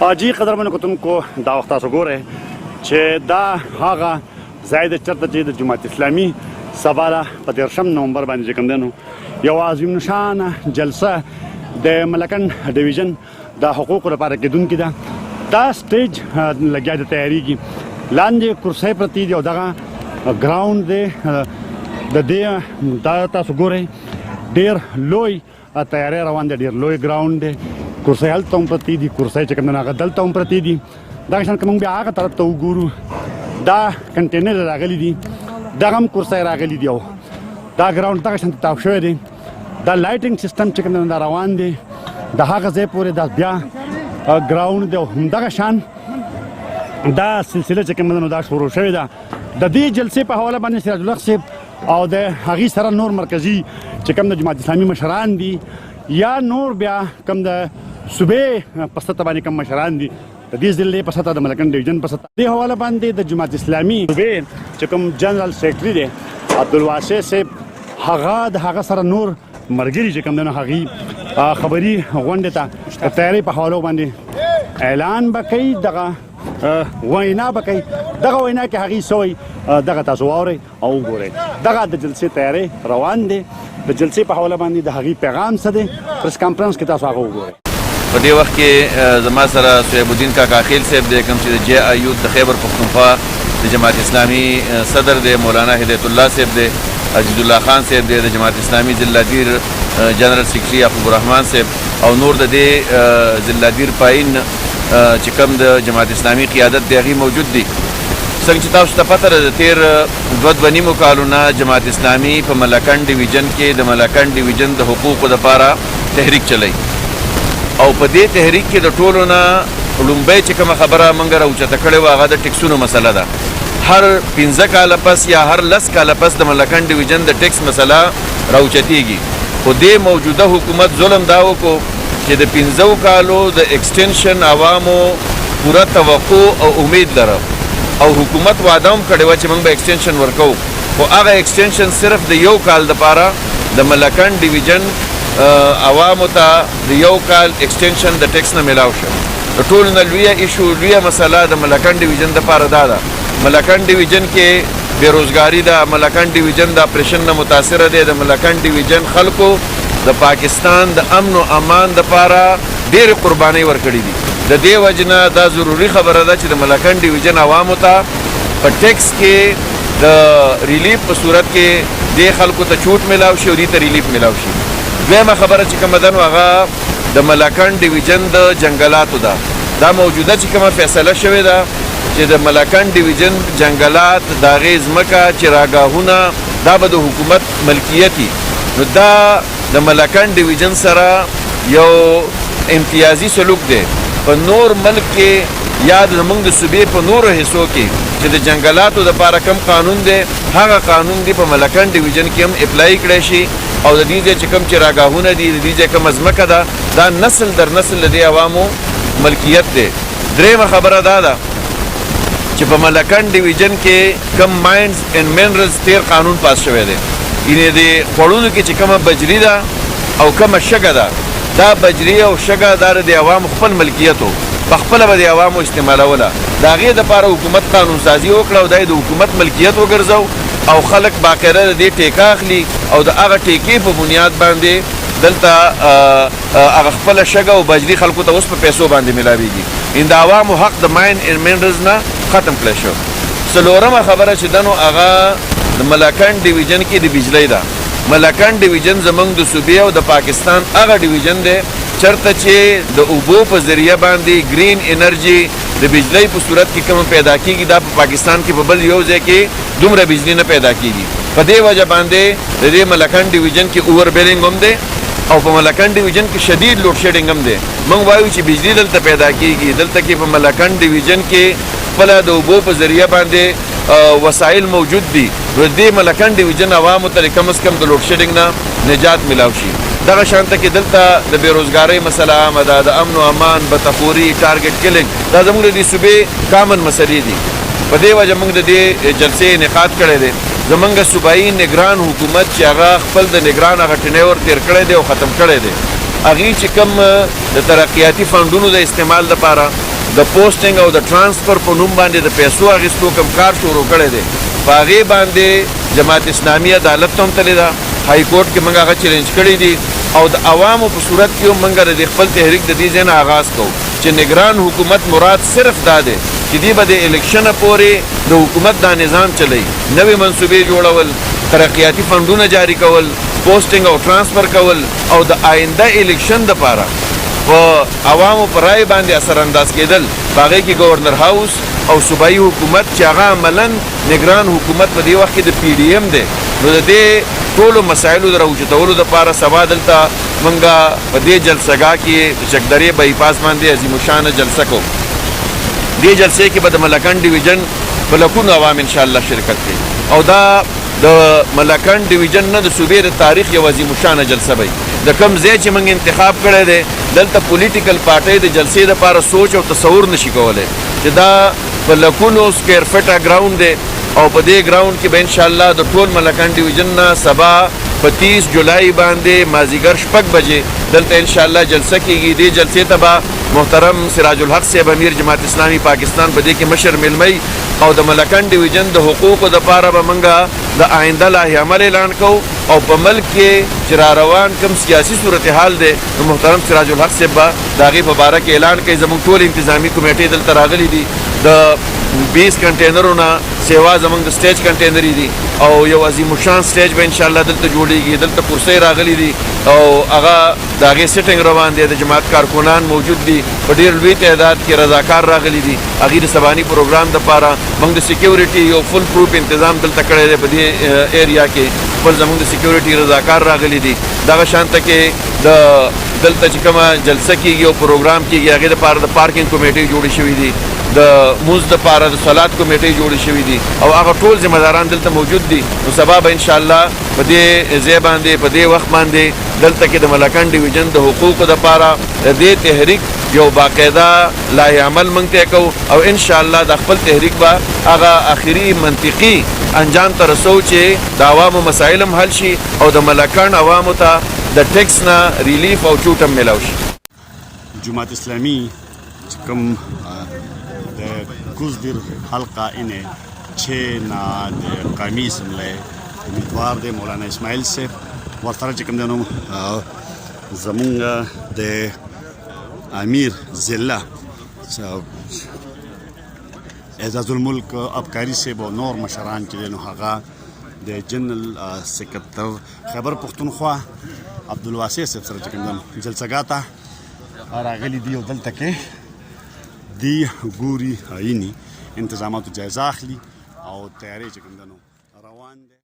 جی قدرمنو کتونکو دا وخت تاسو ګورئ چې دا هغه ځای دی چېرته چې د جماعت اسلامي سبا په 13 نومبر باندې چې کوم دی نو یو عظیم نشانه جلسه د ملکن ډیویژن د حقوقو لپاره کېدونکې ده. دا سټیج لګیا د تیاریږي، لاندې کرسۍ پرتې دي او دغه ګراوند دی د دې دا تاسو ګورئ ډېر لوی تیاری روان دی، ډېر لوی ګراوند دی. کرسۍ هلته هم پرتې دي، کرسۍ چې کوم دی هغه دلته هم پرتې دي. دغه شان که موږ بیا هغه طرف ته وګورو دا کنټینر راغلي دي، دغه هم کرسۍ راغلي دي او دا ګراوند دغه شان تاو شوی دی. دا لایټینګ سیستم چې کوم دی دا روان دی د هغه ځای پورې دا بیا ګراوند دی او همدغه شان دا سلسله چې کوم دی دا شروع شوې ده. د دې جلسې په حواله باندې سراج الحق صاحب او د هغې سره نور مرکزي چې کوم د جماعت اسلامي مشران دي یا نور بیا کوم د صوبې په سطح باندې کوم مشران دي د دې ضلعې په سطح د ملکن ډیویژن په سطح دې حواله باندې د جماعت اسلامي صوبې چې کوم جنرال سیکرټري دی عبدالواسع صاحب هغه د هغه سره نور مرګري چې کوم دی نو هغې خبري غونډې ته د تیارۍ په حوالو باندې اعلان به کوي، دغه وینا به کوي. دغه وینا کې هغې څه وایي دغه تاسو واورئ او وګورئ. دغه د جلسې تیاری روان دی، د جلسې په حواله باندې د هغې پیغام څه دی پریس کانفرنس کې تاسو هغه وګورئ. په دې وخت کې زما سره صهیب الدین کاکا خیل صاحب دی کوم چې د جے آی یو د خیبر پښتونخوا د جماعت اسلامي صدر دی، مولانا هدایت الله صاحب دی، عزیز الله خان صاحب دی، د جماعت اسلامي ضلع دیر جنرال سیکرټري یعقوب الرحمن صاحب او نور د دې ضلع دیر پاین چې کوم د جماعت اسلامي قیادت دی هغې موجود دي. څنګه چې تاسو ته پته ده د تېر دوه نیمو کالو نه جماعت اسلامي په ملکن ډیویژن کې د ملکن ډیویژن د حقوقو دپاره تحریک چلی او په دې تحریک کې د ټولو نه لومبۍ چې کومه خبره موږ راوچته کړې وه هغه د ټکسونو مسله ده. هر 15 کاله پس یا هر 10 کاله پس د ملکن ډیویژن د ټکس مسله راوچتېږي. خو دې موجوده حکومت ظلم دا وکړو چې د 15 کالو د ایکسټینشن عوامو پوره توقع او امید لره او حکومت وعده هم کړې وه چې موږ به ایکسټینشن ورکوو، خو هغه ایکسټینشن صرف د یو کال دپاره د ملکن ډیویژن عوامو ته د یو کال ایکسټینشن د ټکس نه میلاو شو. د ټولو نه لویه ایشو لویه مسله د ملکن ډیویژن دپاره دا ده. ملکن ډیویژن کې بېروزګاري ده، ملکن ډیویژن د اپریشن نه متاثره دی. د ملکن ډیویژن خلکو د پاکستان د امن و امان دپاره ډېرې قربانۍ ورکړي دي. د دې وجې نه دا ضروري خبره ده چې د ملکن ډیویژن عوامو ته په ټکس کې د ریلیف په صورت کې دې خلکو ته چوټ میلاو شي او دې ته ریلیف میلاو شي. دویمه خبره چې کومه ده نو هغه د ملکن ډیویژن د جنګلاتو ده. دا موجوده چې کومه فیصله شوې ده چې د ملکن ډیویژن جنګلات د هغې ځمکه چراګاهونه دا به د حکومت ملکیتي، نو دا د ملکن ډیویژن سره یو امتیازي سلوک دی. په نور ملک کې یا زموږ د صوبې په نورو حصو کې چې د جنګلاتو دپاره کم قانون دی هغه قانون دی په ملکن ډیویژن کې هم اپلای کړی شي او د دې ځای چې کوم چراګاهونه دي د دې ځای کومه ځمکه ده دا نسل در نسل د دې عوامو ملکیت دی. درېیمه خبره دا ده چې په ملکن ډیویژن کې کم ماینز اینډ منرلز تیر قانون پاس شوی دی. یعنې د خوړونو کې چې کومه بجري ده او کومه شګه ده دا بجري او شګه دا د عوامو خپل ملکیت و، پخپله به د عوامو استعمالوله. د هغې دپاره حکومت قانون سازي وکړه او دا یې د حکومت ملکیت وګرځو او خلک باقاعده د دې ټیکه اخلي او د هغه ټیکې په بنیاد باندې دلته هغه خپله شګه او بجري خلکو ته اوس په پیسو باندې میلاویږي. د عوامو حق د ماین اینډ منرلز نه ختم کړی شو. څلورمه خبره چې ده نو هغه د ملکن ډیویژن کې د بجلۍ ده. ملکن ډیویژن زموږ د صوبې او د پاکستان هغه ډیویژن دی چېرته چې د اوبو په ذریعه باندې ګرین انرژي د بجلۍ په صورت کې کومه پیدا کېږي دا په پاکستان کې په بل یو ځای کې دومره بجلي نه پیدا کېږي. په دې وجه باندې د دې ملکن ډیویژن کې اوور بیلنګ هم دی او په ملکن ډیویژن کې شدید لوډ شیډنګ هم دی. موږ وایو چې بجلي دلته پیدا کېږي، دلته کې په ملکن ډیویژن کې خپله د اوبو په ذریعه باندې وسایل موجود دي. نو دې ملکن ډیویژن عوامو ته کم از کم د لوډ شیډنګ نه نجات میلاو شي. دغه شانته کې دلته د بېروزګارۍ مسله عامه ده، د امن و امان، بتخوري، ټارګټ کلینګ دا زموږ د دې صوبې کامن مسلې دي. په دې وجه موږ د دې جلسې انعقاد کړی دی. زمونږ صوبایي نگران حکومت چې هغه خپل د نگران هغه ټینور تیر کړی دی او ختم کړی دی، هغې چې کوم د ترقیاتي فنډونو د استعمال لپاره د پوسټینګ او د ټرانسفر په نوم باندې د پیسو اخیستو کوم کار شروع کړی دی په هغې باندې جماعت اسلامي عدالت ته هم تللی ده های کورټ کې موږ هغه چیلنج کړی دي او د عوامو په صورت کې هم موږ د خپل تحریک د دې ځای نه آغاز کوو چې نگران حکومت مراد صرف دا دی چې دوی به د الیکشنه پورې د حکومت دا نظام چلی نوې منصوبې جوړول ترقیاتي فنډونه جاری کول پوسټینګ او ټرانسفر کول او د آینده الیکشن دپاره په عوامو په رای باندې اثر انداز کېدل په هغې کې ګورنر هاوس او صوبایي حکومت چې هغه عملا نگران حکومت په دې وخت کې د پی ډي ایم دی نو د دې ټولو مسایلو د راوچتولو دپاره سبا دلته موږ په دې جلسهګاه کې د چکدرې بایپاس باندې عظیم الشانه جلسه کوو دې جلسې کې به د ملکنډ ډیویژن په لکونو عوام انشاءالله شرکت کوي او دا د ملکنډ ډیویژن نه د صوبې د تاریخ یو عظیم الشانه جلسه به د کوم ځای چې موږ انتخاب کړی دی دلته پولیټیکل پارټۍ د جلسې دپاره سوچ او تصور نشي کولی چې دا په لکونو سکویر فټه ګراوند دی او په دې ګراوند کې به انشاءالله د ټول ملکنډ ډیویژن نه سبا په 30 جولای باندې مازدیګر 6 بجې دلته انشاءالله جلسه کېږي دې جلسې ته به محترم سراج الحق صاحب امیر جماعت اسلامي پاکستان په دې کې مشر میلمۍ او د ملکنډ ډیویژن د حقوقو دپاره به موږ د آینده لایحه عمل اعلان کوو او په ملک کې چې را روان کوم سیاسي صورتحال دی نو محترم سراج الحق صاحب به د هغې په باره کې اعلان کوي زموږ ټول انتظامي کمیټې دلته راغلي دي د 20 کنټینرو نه سیوا زموږ د سټیج کنټینرې دي او یو عظیم الشان سټیج به انشاءالله دلته جوړیږي دلته کرسۍ راغلي دي او هغه د هغې سیټینګ روان دی د جماعت کارکنان موجود دي په ډېر لوی تعداد کې رضاکار راغلي دي هغې د سباني پروګرام دپاره موږ د سیکیورټي یو فل پروف انتظام دلته کړی دی په دې ایریا کې خپل زموږ د سیکیورټي رضاکار راغلي دي دغه شانته کې د دلته چې کومه جلسه کېږي او پروګرام کېږي هغې دپاره د پارکینګ کمیټې جوړې شوي دي د مونځ دپاره د صلات کمیټې جوړې شوي دي او هغه ټول ذمه داران دلته موجود دي نو سبا به انشاءالله په دې ځای باندې په دې وخت باندې دلته کې د ملکنډ ډیویژن د حقوقو دپاره د دې تحریک یو باقاعده لایحه عمل موږ طی کوو او انشاءالله د خپل تحریک به هغه آخري منطقي انجام ته رسو چې د عوامو مسایل هم حل شي او د ملکنډ عوامو ته د ټیکس نه ریلیف او چوټ هم میلاو شي جماعت اسلامی چې کوم د کوزدیر حلقه اینه چې نه د قومي اسمبلی امیدوار دی مولانا اسماعیل صاحب ورسره چې کوم دی نو زمونږ د امیر ضلع اعزاز الملک ابکاري صاحب او نور مشران چې دی نو هغه د جنرال سکرټر خیبر پښتونخوا عبدالواسع صاحب سره چې کوم دی نو جلسهګاه ته راغلي دي او دلته کې دی ګوري عیني انتظاماتو جایزه اخلي او تیاری چې کوم دی نو روان دی